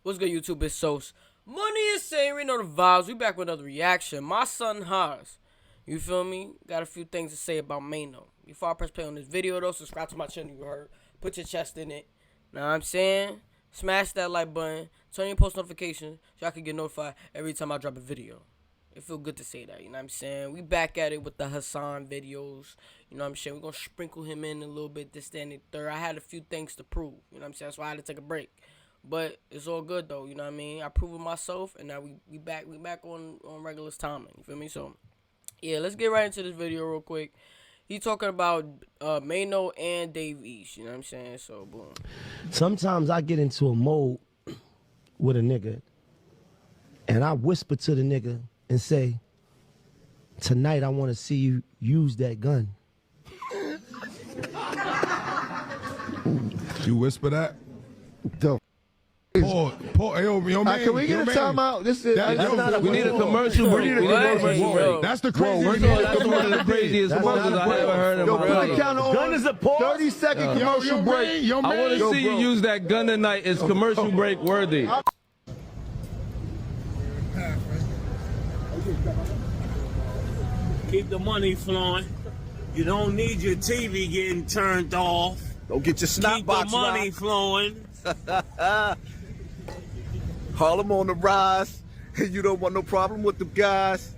What's good, YouTube? It's Sos. Money is saying, we know the vibes. We back with another reaction. My son Haas. You feel me? Got a few things to say about Maino. Before I press play on this video, though, subscribe to my channel. You heard? Put your chest in it. Know what I'm saying? Smash that like button. Turn your post notifications so I can get notified every time I drop a video. It feel good to say that, you know what I'm saying? We back at it with the Hassan videos. You know what I'm saying? We're going to sprinkle him in a little bit, this, that, and the third. I had a few things to prove. You know what I'm saying? That's why I had to take a break. But it's all good, though. You know what I mean? I proved myself, and now we back on regular timing. You feel me? So, yeah, let's get right into this video real quick. He talking about Maino and Dave East. You know what I'm saying? So, boom. Sometimes I get into a mode with a nigga, and I whisper to the nigga and say, tonight I want to see you use that gun. You whisper that? Paul, hey, yo, man, can we get a timeout? This is We need a commercial break. That's the craziest. That's one of the craziest motherfuckers I ever heard in my life. Gun is a pause. 30-second commercial break. Yo, I want to see you use that gun tonight. It's commercial break worthy. Keep the money flowing. You don't need your TV getting turned off. Don't get your snap Keep box the money right. flowing. Harlem on the rise. You don't want no problem with the guys.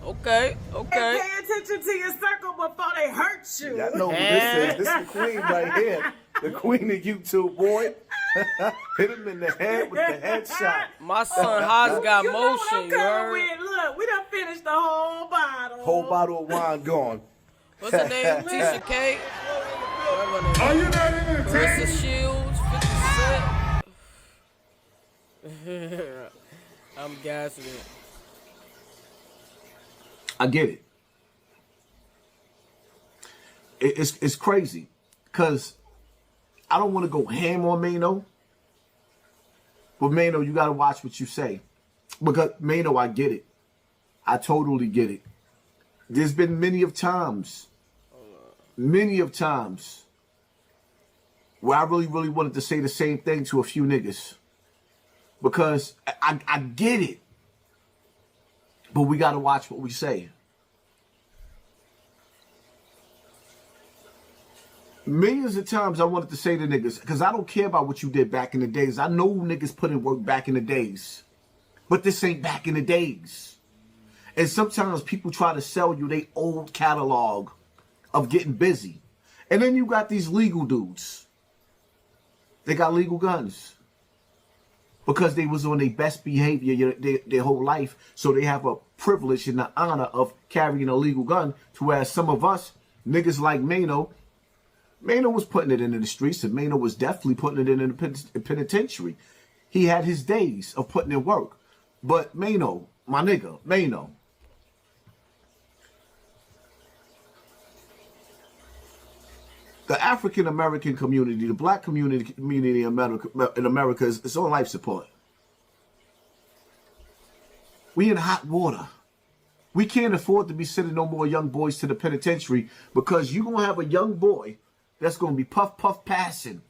Okay. And pay attention to your circle before they hurt you. Y'all know who this is. This is the queen right here. The queen of YouTube, boy. Hit him in the head with the headshot. My son Haas got You know what I'm motion, you coming heard? with. Look, we done finished the whole bottle. Whole bottle of wine gone. What's her name? Tisha K? Are you not entertained? Marissa Shields, 50 Cent. I'm gassing it. I get it. It's crazy because I don't want to go ham on Maino, but Maino, you got to watch what you say, because Maino, I get it. I totally get it. There's been many of times where I really wanted to say the same thing to a few niggas, because I get it. But we got to watch what we say. Millions of times I wanted to say to niggas, because I don't care about what you did back in the days. I know niggas put in work back in the days. But this ain't back in the days. And sometimes people try to sell you their old catalog of getting busy. And then you got these legal dudes. They got legal guns. Because they was on their best behavior their whole life, so they have a privilege and the honor of carrying a legal gun. To where some of us, niggas like Maino was putting it into the streets, and Maino was definitely putting it in the penitentiary. He had his days of putting in work. But Maino, my nigga, Maino, the African-American community, the black community in America is on life support. We in hot water. We can't afford to be sending no more young boys to the penitentiary, because you're going to have a young boy that's going to be puff passing.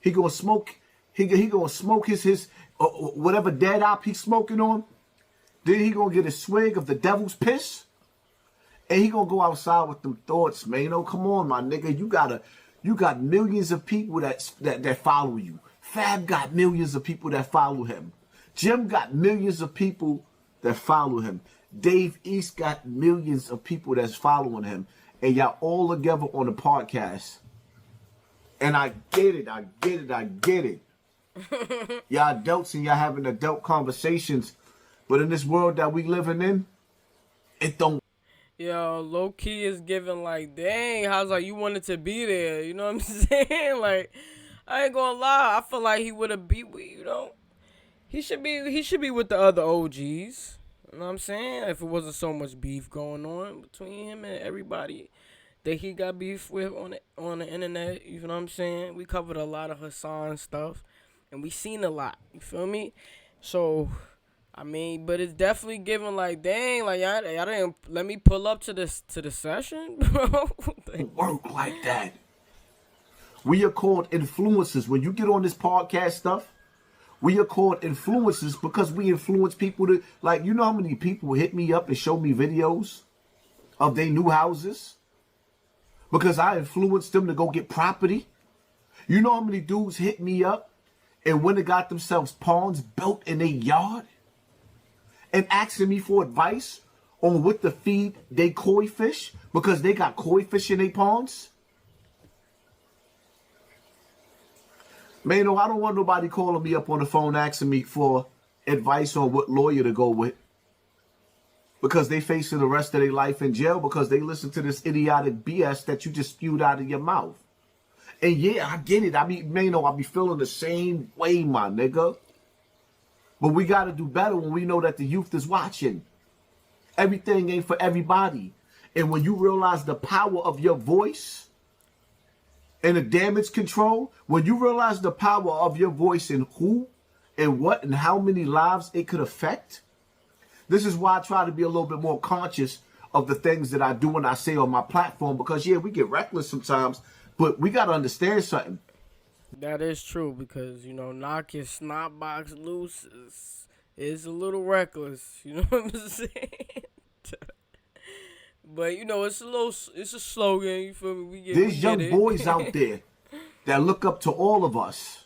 He going to smoke. He going to smoke his whatever dead op he's smoking on. Then he going to get a swig of the devil's piss. And he gonna go outside with them thoughts, man. Oh, come on, my nigga. You got millions of people that follow you. Fab got millions of people that follow him. Jim got millions of people that follow him. Dave East got millions of people that's following him. And y'all all together on the podcast. And I get it. Y'all adults and y'all having adult conversations. But in this world that we living in, it don't. Yo, low key is giving like, dang, how's like you wanted to be there? You know what I'm saying? Like, I ain't gonna lie, I feel like he would have beat, you know, he should be with the other OGs. You know what I'm saying? If it wasn't so much beef going on between him and everybody that he got beef with on the internet. You know what I'm saying? We covered a lot of Hassan stuff, and we seen a lot. You feel me? So, I mean, but it's definitely giving like, dang, like y'all didn't let me pull up to the session, bro. Work like that. We are called influencers. When you get on this podcast stuff, We are called influencers because we influence people to, like, you know how many people hit me up and show me videos of their new houses? Because I influenced them to go get property. You know how many dudes hit me up and went and got themselves ponds built in their yard and asking me for advice on what to feed they koi fish because they got koi fish in their ponds? Maino, I don't want nobody calling me up on the phone asking me for advice on what lawyer to go with because they facing the rest of their life in jail because they listen to this idiotic BS that you just spewed out of your mouth. And yeah, I get it. I mean, Maino, I be feeling the same way, my nigga. But we got to do better when we know that the youth is watching. Everything ain't for everybody. And when you realize the power of your voice and the damage control, when you realize the power of your voice and who and what and how many lives it could affect, this is why I try to be a little bit more conscious of the things that I do and I say on my platform because, yeah, we get reckless sometimes, but we got to understand something. That is true because, you know, knock your snot box loose is a little reckless. You know what I'm saying? But, you know, it's a slogan. You feel me? There's young boys out there that look up to all of us.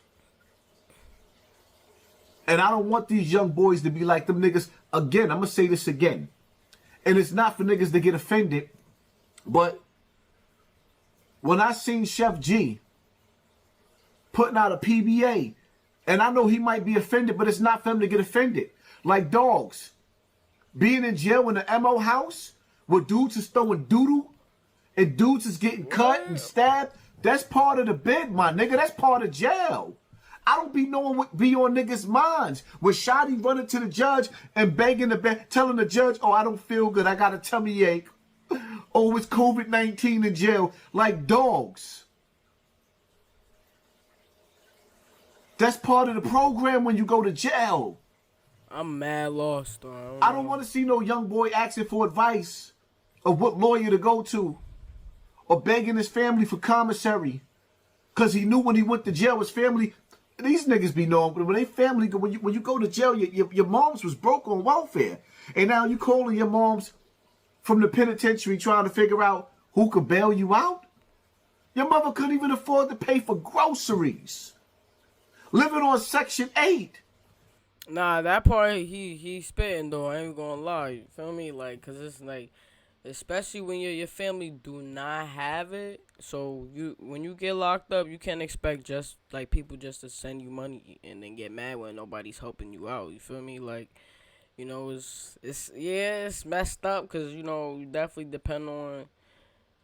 And I don't want these young boys to be like them niggas. Again, I'm going to say this again. And it's not for niggas to get offended. But when I seen Chef G putting out a PBA, and I know he might be offended, but it's not for him to get offended. Like dogs. Being in jail in the MO house where dudes is throwing doodle and dudes is getting cut and stabbed, that's part of the bid, my nigga. That's part of jail. I don't be knowing what be on niggas' minds. When Shotty running to the judge and begging telling the judge, oh, I don't feel good. I got a tummy ache. Oh, it's COVID-19 in jail. Like dogs. That's part of the program when you go to jail. I'm mad lost, though. I don't want to see no young boy asking for advice of what lawyer to go to or begging his family for commissary because he knew when he went to jail, his family, these niggas be knowing, but when they family, when you go to jail, your moms was broke on welfare. And now you calling your moms from the penitentiary trying to figure out who could bail you out? Your mother couldn't even afford to pay for groceries. Living on Section 8. Nah, that part he spitting though. I ain't gonna lie. You feel me? Like, cause it's like, especially when your family do not have it. So when you get locked up, you can't expect just like people just to send you money and then get mad when nobody's helping you out. You feel me? Like, you know, it's messed up because you know you definitely depend on,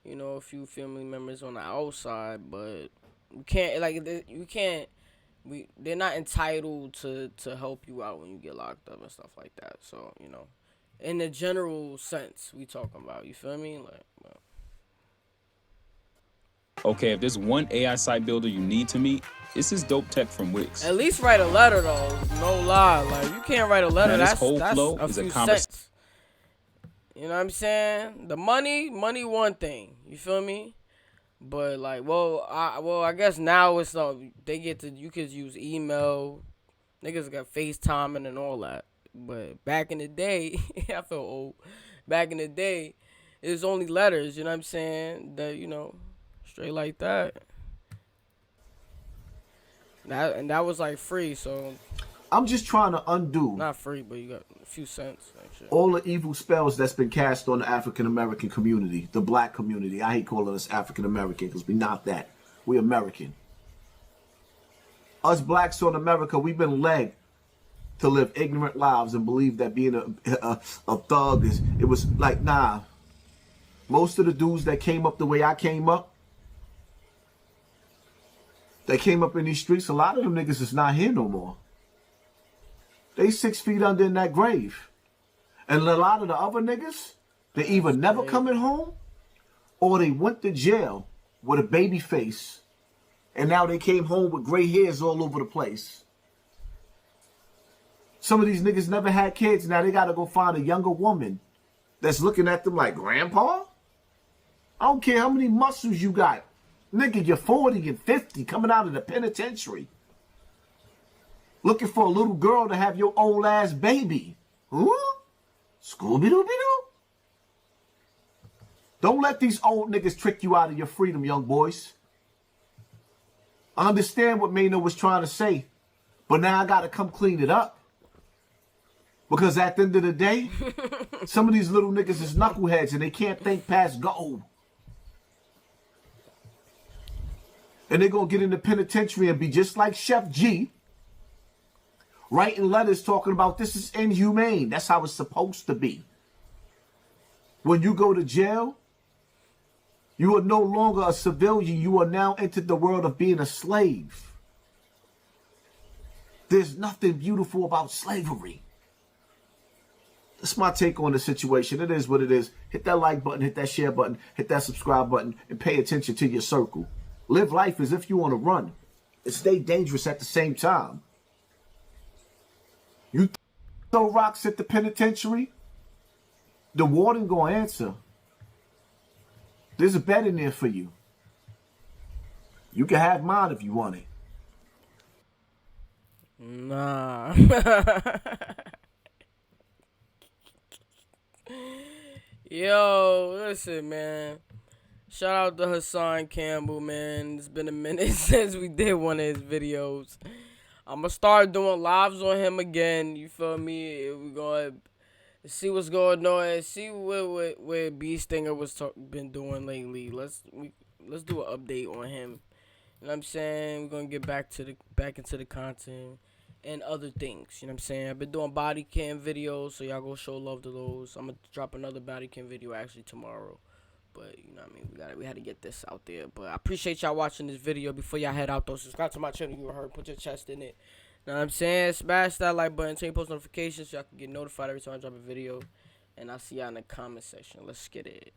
you know, a few family members on the outside, but you can't they're not entitled to help you out when you get locked up and stuff like that. So, you know, in the general sense we talking about, you feel me? Like, well. Okay, if there's one AI site builder you need to meet, it's this dope tech from Wix. At least write a letter though, no lie. Like, you can't write a letter. Man, that's flow a is few a cents. You know what I'm saying? The money one thing. You feel me? But like, I guess now it's you could use email. Niggas got FaceTiming and all that. But back in the day, I feel old. Back in the day, it was only letters. You know what I'm saying? That, you know, straight like that. That was like free. So I'm just trying to undo. Not free, but you got a few cents. Like, all the evil spells that's been cast on the African American community, the black community. I hate calling us African American because we're not that. We're American. Us blacks on America, we've been led to live ignorant lives and believe that being a thug it was like, nah. Most of the dudes that came up the way I came up, that came up in these streets, a lot of them niggas is not here no more. They 6 feet under in that grave. And a lot of the other niggas, they either never coming home or they went to jail with a baby face and now they came home with gray hairs all over the place. Some of these niggas never had kids. Now they got to go find a younger woman that's looking at them like, Grandpa? I don't care how many muscles you got. Nigga, you're 40 and 50 coming out of the penitentiary. Looking for a little girl to have your old ass baby. Huh? Scooby-Doo-Doo? Don't let these old niggas trick you out of your freedom, young boys. I understand what Maino was trying to say, but now I got to come clean it up. Because at the end of the day, some of these little niggas is knuckleheads and they can't think past go. And they're going to get in the penitentiary and be just like Chef G, writing letters talking about this is inhumane. That's how it's supposed to be. When you go to jail, you are no longer a civilian. You are now entered the world of being a slave. There's nothing beautiful about slavery. That's my take on the situation. It is what it is. Hit that like button, hit that share button, hit that subscribe button, and pay attention to your circle. Live life as if you want to run and stay dangerous at the same time. You throw rocks at the penitentiary, the warden gonna answer. There's a bed in there for you. You can have mine if you want it. Nah. Yo, listen, man. Shout out to Hassan Campbell, man. It's been a minute since we did one of his videos. I'm gonna start doing lives on him again. You feel me? We're gonna see what's going on. See what B Stinger been doing lately. Let's do an update on him. You know what I'm saying? We're gonna get back into the content and other things. You know what I'm saying? I've been doing body cam videos, so y'all go show love to those. I'm gonna drop another body cam video actually tomorrow. But you know what I mean, we had to get this out there. But I appreciate y'all watching this video. Before y'all head out though, subscribe to my channel. You heard, put your chest in it. Know what I'm saying? Smash that like button, turn post notifications so y'all can get notified every time I drop a video. And I'll see y'all in the comment section. Let's get it.